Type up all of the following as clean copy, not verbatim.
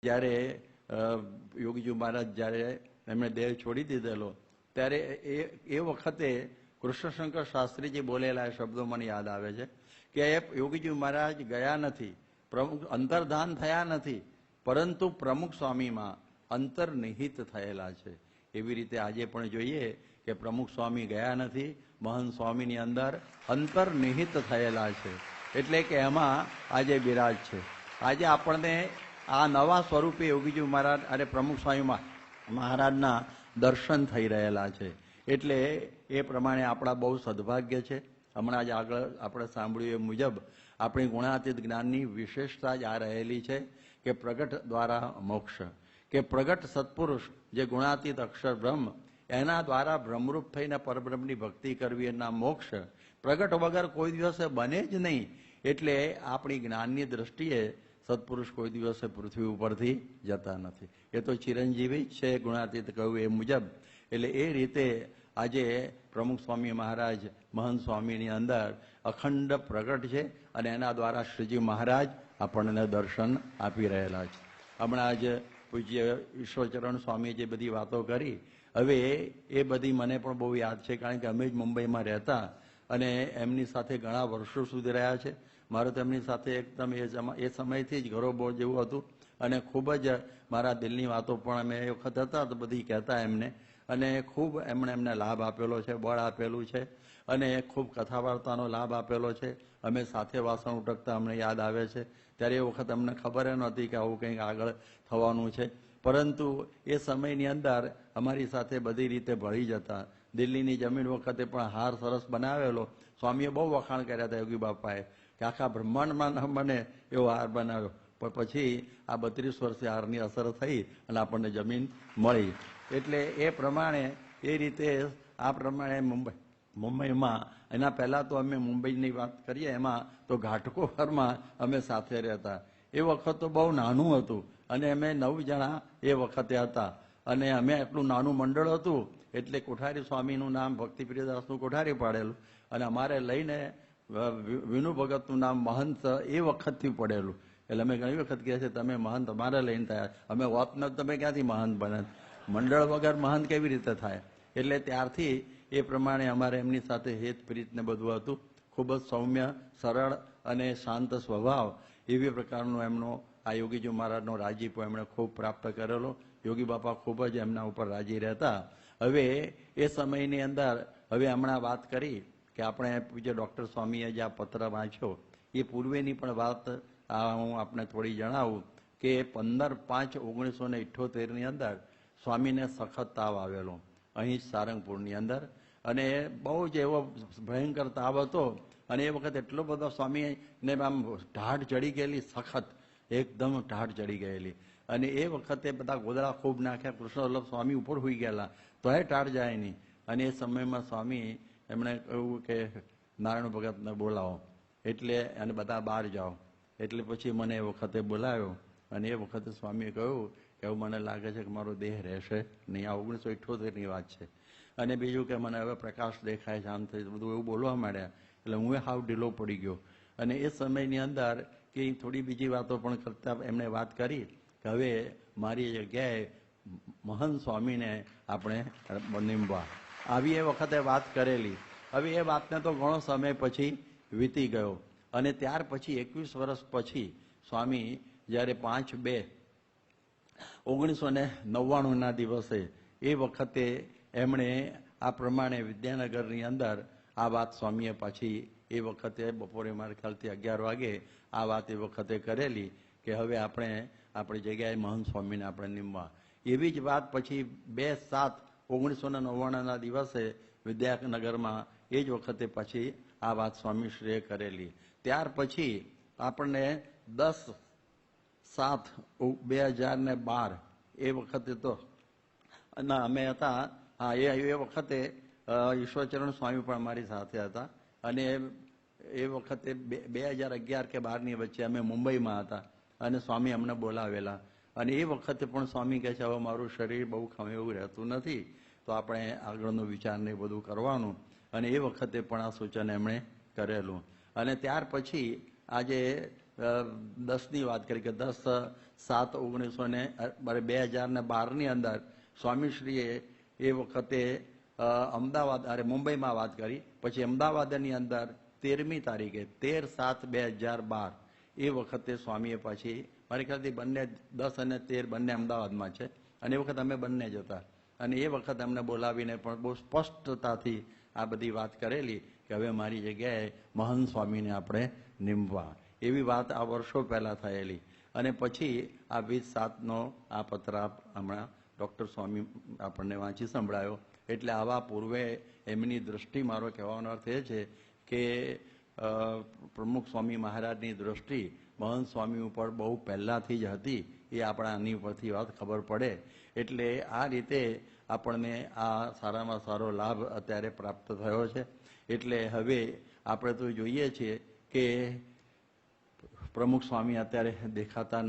જ્યારે યોગીજી મહારાજ જ્યારે એમણે દેહ છોડી દીધેલો ત્યારે એ વખતે કૃષ્ણશંકર શાસ્ત્રીજી બોલેલા શબ્દો મને યાદ આવે છે કે યોગીજી મહારાજ ગયા નથી, પ્રમુખ અંતર્ધાન થયા નથી, પરંતુ પ્રમુખ સ્વામીમાં અંતર્નિહિત થયેલા છે. એવી રીતે આજે પણ જોઈએ કે પ્રમુખ સ્વામી ગયા નથી, મહંત સ્વામીની અંદર અંતર્નિહિત થયેલા છે, એટલે કે એમાં આજે બિરાજ છે. આજે આપણને આ નવા સ્વરૂપે યોગીજી મહારાજ અને પ્રમુખ સ્વામી મહારાજના દર્શન થઈ રહેલા છે. એટલે એ પ્રમાણે આપણા બહુ સદભાગ્ય છે. હમણાં જ આગળ આપણે સાંભળ્યું એ મુજબ આપણી ગુણાતીત જ્ઞાનની વિશેષતા જ આ રહેલી છે કે પ્રગટ દ્વારા મોક્ષ, કે પ્રગટ સત્પુરુષ જે ગુણાતીત અક્ષર બ્રહ્મ એના દ્વારા બ્રહ્મરૂપ થઈને પરબ્રહ્મની ભક્તિ કરવી એના મોક્ષ પ્રગટ વગર કોઈ દિવસે બને જ નહીં. એટલે આપણી જ્ઞાનની દ્રષ્ટિએ સત્પુરુષ કોઈ દિવસે પૃથ્વી ઉપરથી જતા નથી. એ તો ચિરંજીવી જ છે ગુણાતીત કહ્યું એ મુજબ. એટલે એ રીતે આજે પ્રમુખ સ્વામી મહારાજ મહંત સ્વામીની અંદર અખંડ પ્રગટ છે અને એના દ્વારા શ્રીજી મહારાજ આપણને દર્શન આપી રહેલા છે. હમણાં જ પૂજ્ય ઈશ્વરચરણ સ્વામીએ જે બધી વાતો કરી, હવે એ બધી મને પણ બહુ યાદ છે, કારણ કે અમે જ મુંબઈમાં રહેતા અને એમની સાથે ઘણા વર્ષો સુધી રહ્યા છે. મારે તો એમની સાથે એકદમ એ સમયથી જ ઘરોબો જેવું હતું અને ખૂબ જ મારા દિલની વાતો પણ અમે એ વખત હતા તો બધી કહેતા એમને, અને ખૂબ એમને લાભ આપેલો છે, બળ આપેલું છે અને ખૂબ કથા વાર્તાનો લાભ આપેલો છે. અમે સાથે વાસણ ઉટકતા અમને યાદ આવે છે. ત્યારે એ વખત અમને ખબર નહોતી કે આવું કંઈક આગળ થવાનું છે, પરંતુ એ સમયની અંદર અમારી સાથે બધી રીતે ભળી જતા. દિલ્હીની જમીન વખતે પણ હાર સરસ બનાવેલો. સ્વામીએ બહુ વખાણ કર્યા હતા યોગી બાપાએ કે આખા બ્રહ્માંડમાં ન બને એવો હાર બનાવ્યો, પણ પછી આ 32 વર્ષે હારની અસર થઈ અને આપણને જમીન મળી. એટલે એ પ્રમાણે એ રીતે આ પ્રમાણે મુંબઈમાં એના પહેલાં તો અમે મુંબઈની વાત કરીએ એમાં તો ઘાટકોપરમાં અમે સાથે રહેતા. એ વખત તો બહુ નાનું હતું અને અમે 9 જણા એ વખતે હતા અને અમે એટલું નાનું મંડળ હતું એટલે કોઠારી સ્વામીનું નામ ભક્તિપ્રિયદાસનું કોઠારી પાડેલું અને અમારે લઈને વિનુ ભગતનું નામ મહંત એ વખતથી પડેલું. એટલે અમે ઘણી વખત કહે છે તમે મહંત અમારે લઈને થયા, અમે વાત ન તમે ક્યાંથી મહંત બને, મંડળ વગર મહંત કેવી રીતે થાય. એટલે ત્યારથી એ પ્રમાણે અમારે એમની સાથે હેત પ્રીત ને બધું હતું. ખૂબ જ સૌમ્ય, સરળ અને શાંત સ્વભાવ એવી પ્રકારનો એમનો આ યોગીજી મહારાજનો રાજીપો એમણે ખૂબ પ્રાપ્ત કરેલો. યોગી બાપા ખૂબ જ એમના ઉપર રાજી રહેતા. હવે એ સમયની અંદર હવે હમણાં વાત કરી કે આપણે પૂજ્ય ડૉક્ટર સ્વામીએ જે આ પત્ર વાંચ્યો એ પૂર્વેની પણ વાત હું આપને થોડી જણાવું કે 15/5/1978ની અંદર સ્વામીને સખત તાવ આવેલો અહીં જ સારંગપુરની અંદર, અને બહુ જ એવો ભયંકર તાવ હતો અને એ વખત એટલો બધો સ્વામીને આમ ઢાઢ ચડી ગયેલી, સખત એકદમ ઢાઢ ચડી ગયેલી. અને એ વખતે બધા ગોદડા ખૂબ નાખ્યા. કૃષ્ણવલ્લભ સ્વામી ઉપર હોઈ ગયેલા તોય ટાળ જાય નહીં. અને એ સમયમાં સ્વામી એમણે કહ્યું કે નારાયણ ભગતને બોલાવો, એટલે અને બધા બહાર જાઓ. એટલે પછી મને એ વખતે બોલાવ્યો અને એ વખતે સ્વામીએ કહ્યું કે એવું મને લાગે છે કે મારો દેહ રહેશે નહીં. આ 1978ની વાત છે. અને બીજું કે મને હવે પ્રકાશ દેખાય છે, આમ થઈ બધું એવું બોલવા માંડ્યા. એટલે હું હાવ ઢીલો પડી ગયો. અને એ સમયની અંદર કે થોડી બીજી વાતો પણ કરતા એમણે વાત કરી કે હવે મારી જગ્યાએ મહંત સ્વામીને આપણે નિમવા, આવી એ વખતે વાત કરેલી. હવે એ વાતને તો ઘણો સમય પછી વીતી ગયો અને ત્યાર પછી 21 વર્ષ પછી સ્વામી જ્યારે 5/2/1999ના દિવસે એ વખતે એમણે આ પ્રમાણે વિદ્યાનગરની અંદર આ વાત સ્વામીએ પાછી એ વખતે બપોરે મારા ખ્યાલથી 11 વાગે આ વાત એ વખતે કરેલી કે હવે આપણે આપણી જગ્યાએ મહંત સ્વામીને આપણે નિમવા. એવી જ વાત પછી 2/7/1999ના દિવસે વિદ્યાનગરમાં એ જ વખતે પછી આ વાત સ્વામીશ્રીએ કરેલી. ત્યાર પછી આપણને 10/7/2012 એ વખતે તો ના અમે હતા, હા એ વખતે ઈશ્વરચરણ સ્વામી પણ અમારી સાથે હતા અને એ વખતે 2011 કે 12ની વચ્ચે અમે મુંબઈમાં હતા અને સ્વામી અમને બોલાવેલા. અને એ વખતે પણ સ્વામી કહે છે હવે મારું શરીર બહુ ખમે એવું રહેતું નથી તો આપણે આગળનો વિચાર ને બધું કરવાનું. અને એ વખતે પણ આ સૂચન એમણે કરેલું. અને ત્યાર પછી આજે 10ની વાત કરી કે 10/7/2012ની અંદર સ્વામીશ્રીએ એ વખતે અમદાવાદ મુંબઈમાં વાત કરી, પછી અમદાવાદની અંદર 13મી તારીખે 13/7/2012 એ વખતે સ્વામીએ પછી મારી ખ્યાલથી બંને 10 અને 13 બંને અમદાવાદમાં છે અને એ વખત અમે બંને જ હતા અને એ વખત અમને બોલાવીને પણ બહુ સ્પષ્ટતાથી આ બધી વાત કરેલી કે હવે મારી જગ્યાએ મહંત સ્વામીને આપણે નીમવા, એવી વાત આ વર્ષો પહેલા થયેલી. અને પછી આ 20/7નો આ પત્ર હમણાં ડૉક્ટર સ્વામી આપણને વાંચી સંભળાયો. એટલે આવા પૂર્વે એમની દ્રષ્ટિ, મારો કહેવાનો અર્થ એ છે કે પ્રમુખ સ્વામી મહારાજની દ્રષ્ટિ મહંત સ્વામી ઉપર બહુ પહેલાંથી જ હતી, એ આપણા આની ઉપરથી વાત ખબર પડે. એટલે આ રીતે આપણને આ સારામાં સારો લાભ અત્યારે પ્રાપ્ત થયો છે. એટલે હવે આપણે તો જોઈએ છીએ કે પ્રમુખ સ્વામી અત્યારે દેખાતા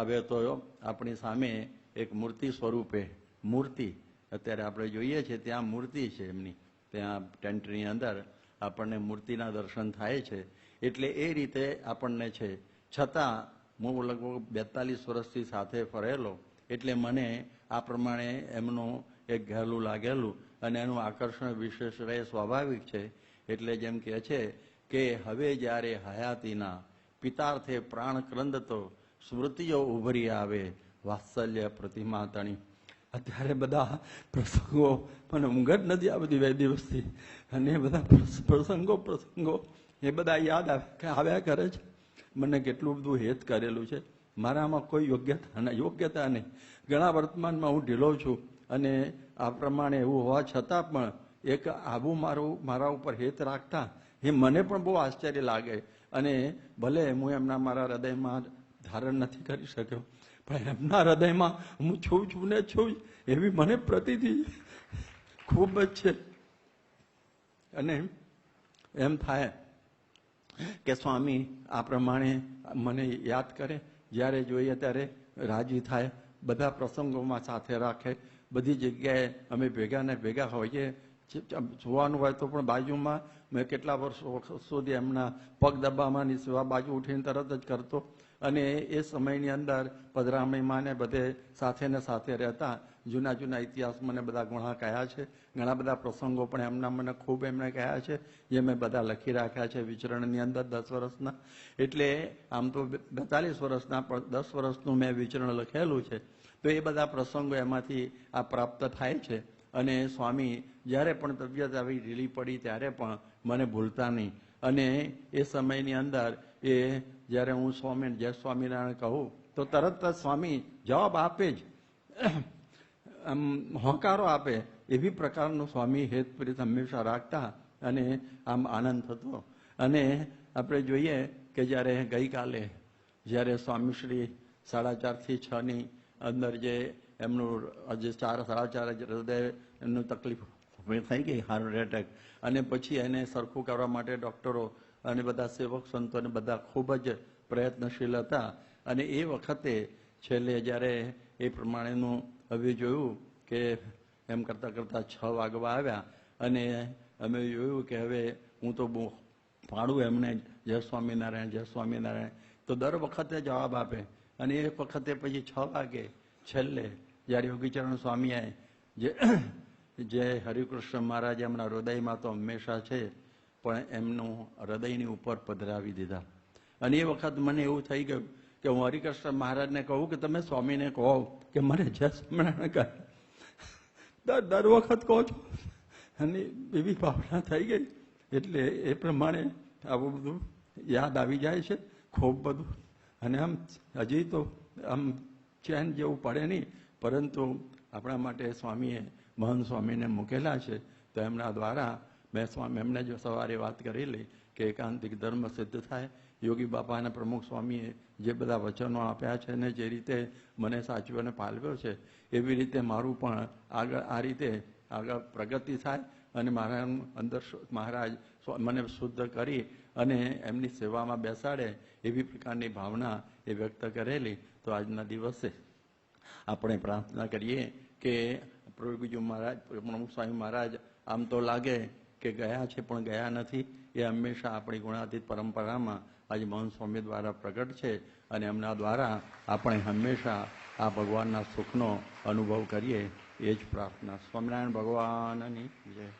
હવે તો આપણી સામે એક મૂર્તિ સ્વરૂપે અત્યારે આપણે જોઈએ છીએ, ત્યાં મૂર્તિ છે એમની, ત્યાં ટેન્ટની અંદર આપણને મૂર્તિના દર્શન થાય છે. એટલે એ રીતે આપણને છે. છતાં હું લગભગ 42 વર્ષથી સાથે ફરેલો, એટલે મને આ પ્રમાણે એમનું એક ઘેલું લાગેલું અને એનું આકર્ષણ વિશેષ રહે, સ્વાભાવિક છે. એટલે જેમ કહે છે કે હવે જ્યારે હયાતીના પિતાર્થે પ્રાણ ક્રંદતો સ્મૃતિઓ ઉભરી આવે વાત્સલ્ય પ્રતિમા તણી. અત્યારે બધા પ્રસંગો મને ઊંઘ જ નથી આ બધી 2 દિવસથી, અને એ બધા પ્રસંગો એ બધા યાદ આવ્યા કરે છે. મને કેટલું બધું હેત કરેલું છે, મારામાં કોઈ યોગ્યતા નહીં. ઘણા વર્તમાનમાં હું ઢીલો છું અને આ પ્રમાણે એવું હોવા છતાં પણ એક આવું મારા ઉપર હેત રાખતા એ મને પણ બહુ આશ્ચર્ય લાગે. અને ભલે હું એમના મારા હૃદયમાં ધારણ નથી કરી શક્યો, પણ એમના હૃદયમાં હું છું ને છું એવી મને પ્રતીતિ ખૂબ જ છે. અને એમ થાય કે સ્વામી આ પ્રમાણે મને યાદ કરે, જ્યારે જોઈએ ત્યારે રાજી થાય, બધા પ્રસંગોમાં સાથે રાખે, બધી જગ્યાએ અમે ભેગા ને ભેગા હોઈએ. જોવાનું હોય તો પણ બાજુમાં, મેં કેટલા વર્ષો સુધી એમના પગ દબાવવાની સેવા બાજુ ઉઠીને તરત જ કરતો. અને એ સમયની અંદર પધરામણીમાં ને બધે સાથે ને સાથે રહેતા. જૂના ઇતિહાસ મને બધા ઘણા કહ્યા છે, ઘણા બધા પ્રસંગો પણ એમના મને ખૂબ એમણે કહ્યા છે, જે મેં બધા લખી રાખ્યા છે વિચરણની અંદર 10 વર્ષના. એટલે આમ તો 42 વર્ષના, પણ 10 વર્ષનું મેં વિચરણ લખેલું છે. તો એ બધા પ્રસંગો એમાંથી આ પ્રાપ્ત થાય છે. અને સ્વામી જ્યારે પણ તબિયત આવી ઢીલી પડી ત્યારે પણ મને ભૂલતા નહીં. અને એ સમયની અંદર જ્યારે હું જય સ્વામિનારાયણ કહું તો તરત જ સ્વામી જવાબ આપે જ, આમ હોંકારો આપે, એવી પ્રકારનું સ્વામી હેતપ્રીત હંમેશા રાખતા અને આમ આનંદ થતો. અને આપણે જોઈએ કે જ્યારે ગઈકાલે જ્યારે સ્વામીશ્રી 4:30 થી 6ની અંદર જે એમનું જે 4:30 હૃદયનું તકલીફ થઈ ગઈ, હાર્ટ એટેક, અને પછી એને સરખું કરવા માટે ડૉક્ટરો અને બધા સેવક સંતોને બધા ખૂબ જ પ્રયત્નશીલ હતા. અને એ વખતે છેલ્લે જ્યારે એ પ્રમાણેનું હવે જોયું કે એમ કરતાં 6 વાગવા આવ્યા અને અમે જોયું કે હવે હું તો બહુ પાડું એમને જય સ્વામિનારાયણ તો દર વખતે જવાબ આપે. અને એ વખતે પછી 6 વાગે છેલ્લે જ્યારે યોગીચરણ સ્વામીએ જે હરિકૃષ્ણ મહારાજ એમના હૃદયમાં તો હંમેશા છે, પણ એમનું હૃદયની ઉપર પધરાવી દીધા. અને એ વખત મને એવું થઈ ગયું કે હું હરિકૃષ્ણ મહારાજને કહું કે તમે સ્વામીને કહો કે મને જય સ્વામિનારાયણ કહે. દર વખત કહો છો. અને એવી ભાવના થઈ ગઈ. એટલે એ પ્રમાણે આવું બધું યાદ આવી જાય છે ખૂબ બધું. અને આમ હજી તો આમ ચેન જેવું પડે નહીં, પરંતુ આપણા માટે સ્વામીએ મહંત સ્વામીને મૂકેલા છે. તો એમના દ્વારા મેં એમને જો સવારે વાત કરેલી કે એકાંતિક ધર્મ સિદ્ધ થાય. યોગી બાપાના પ્રમુખ સ્વામીએ જે બધા વચનો આપ્યા છે ને જે રીતે મને સાચવ્યો અને પાલવ્યો છે, એવી રીતે મારું પણ આગળ આ રીતે આગળ પ્રગતિ થાય અને મારા અંદર મહારાજ મને શુદ્ધ કરી અને એમની સેવામાં બેસાડે, એવી પ્રકારની ભાવના એ વ્યક્ત કરેલી. તો આજના દિવસે આપણે પ્રાર્થના કરીએ કે પ્રભુજી મહારાજ, પ્રમુખ સ્વામી મહારાજ આમ તો લાગે કે ગયા છે પણ ગયા નથી, એ હંમેશા આપણી ગુણાતીત પરંપરામાં આજે મહંત સ્વામી દ્વારા પ્રગટ છે અને એમના દ્વારા આપણે હંમેશા આ ભગવાનના સુખનો અનુભવ કરીએ, એ જ પ્રાર્થના. સ્વામિનારાયણ ભગવાનની જય.